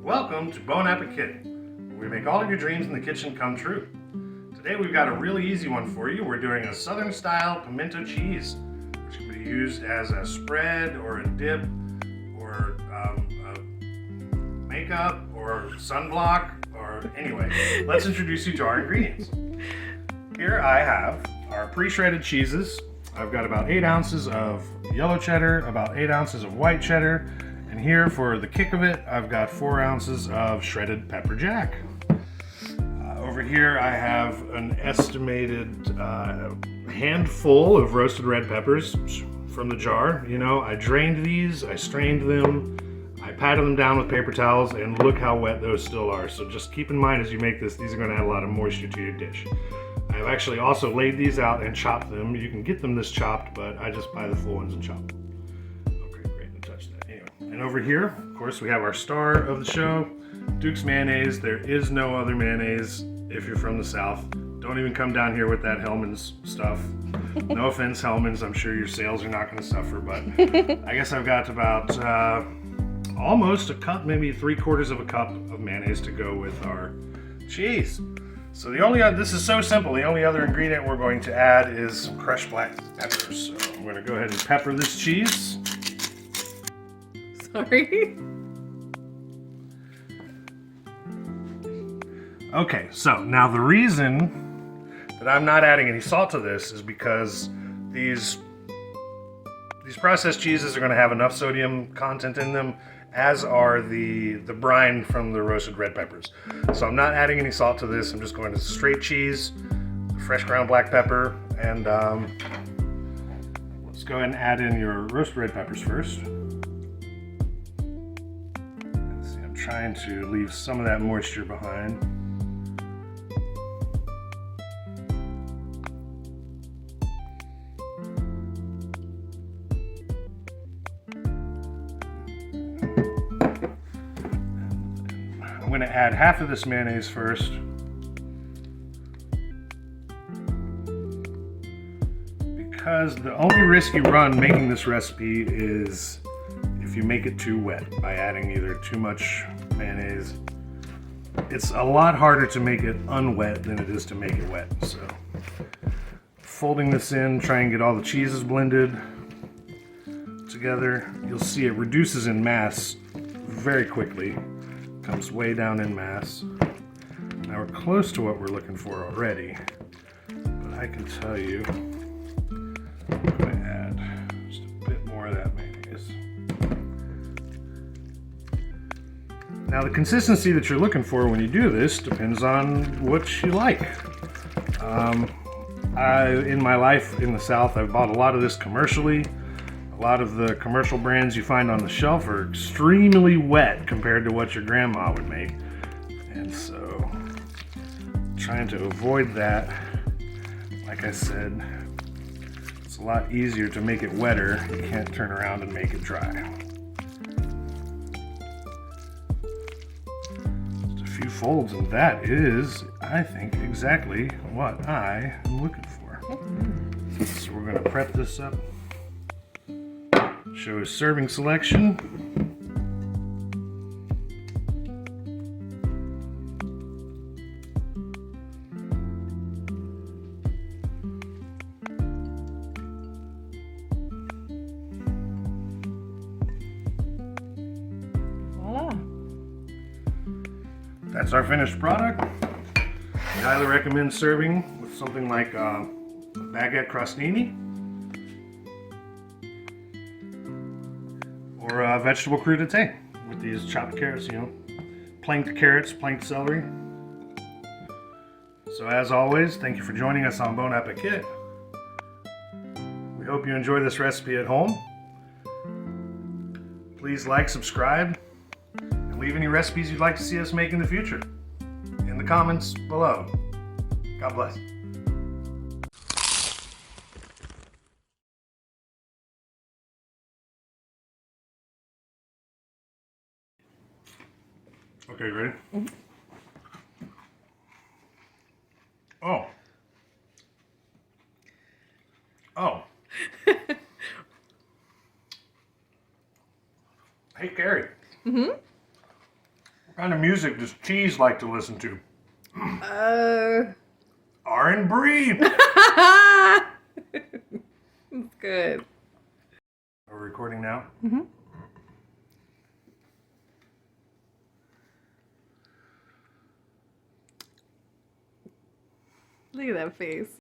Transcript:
Welcome to Bon Appetit, where we make all of your dreams in the kitchen come true. Today we've got a really easy one for you. We're doing a southern style pimento cheese, which can be used as a spread or a dip or a makeup or sunblock or anyway. Let's introduce you to our ingredients. Here I have our pre-shredded cheeses. I've got about 8 ounces of yellow cheddar, about 8 ounces of white cheddar, and here for the kick of it, I've got 4 ounces of shredded pepper jack. Over here I have an estimated handful of roasted red peppers from the jar. You know, I drained these, I strained them, I patted them down with paper towels, and look how wet those still are. So just keep in mind as you make this, these are going to add a lot of moisture to your dish. I've actually also laid these out and chopped them. You can get them this chopped, but I just buy the full ones and chop them. Okay, great, don't touch that. Anyway, and over here, of course, we have our star of the show, Duke's mayonnaise. There is no other mayonnaise if you're from the South. Don't even come down here with that Hellmann's stuff. No offense, Hellmann's. I'm sure your sales are not going to suffer, but I guess I've got about almost a cup, maybe 3/4 of a cup of mayonnaise to go with our cheese. So this is so simple. The only other ingredient we're going to add is some crushed black peppers. So I'm going to go ahead and pepper this cheese. Sorry. Okay, so now the reason that I'm not adding any salt to this is because these processed cheeses are going to have enough sodium content in them, as are the brine from the roasted red peppers. So I'm not adding any salt to this. I'm just going to straight cheese, fresh ground black pepper, and let's go ahead and add in your roasted red peppers first. Let's see, I'm trying to leave some of that moisture behind. I'm going to add half of this mayonnaise first. Because the only risk you run making this recipe is if you make it too wet by adding either too much mayonnaise. It's a lot harder to make it unwet than it is to make it wet. So folding this in, try and get all the cheeses blended together. You'll see it reduces in mass very quickly. Comes way down in mass. Now we're close to what we're looking for already, but I can tell you I'm going to add just a bit more of that mayonnaise. Now the consistency that you're looking for when you do this depends on what you like. In my life in the South, I've bought a lot of this commercially. A lot of the commercial brands you find on the shelf are extremely wet compared to what your grandma would make. And so, trying to avoid that, like I said, it's a lot easier to make it wetter. You can't turn around and make it dry. Just a few folds, and that is, I think, exactly what I am looking for. So we're going to prep this up. Show his serving selection. Voila. That's our finished product. We highly recommend serving with something like a baguette crostini or a vegetable crudité with these chopped carrots, you know, planked carrots, planked celery. So as always, thank you for joining us on Bon Appetit. We hope you enjoy this recipe at home. Please like, subscribe, and leave any recipes you'd like to see us make in the future in the comments below. God bless. Okay, ready? Mm-hmm. Oh. Oh. Hey, Carrie. Mm-hmm. What kind of music does cheese like to listen to? R&B. It's good. Are we recording now? Mm-hmm. Look at that face.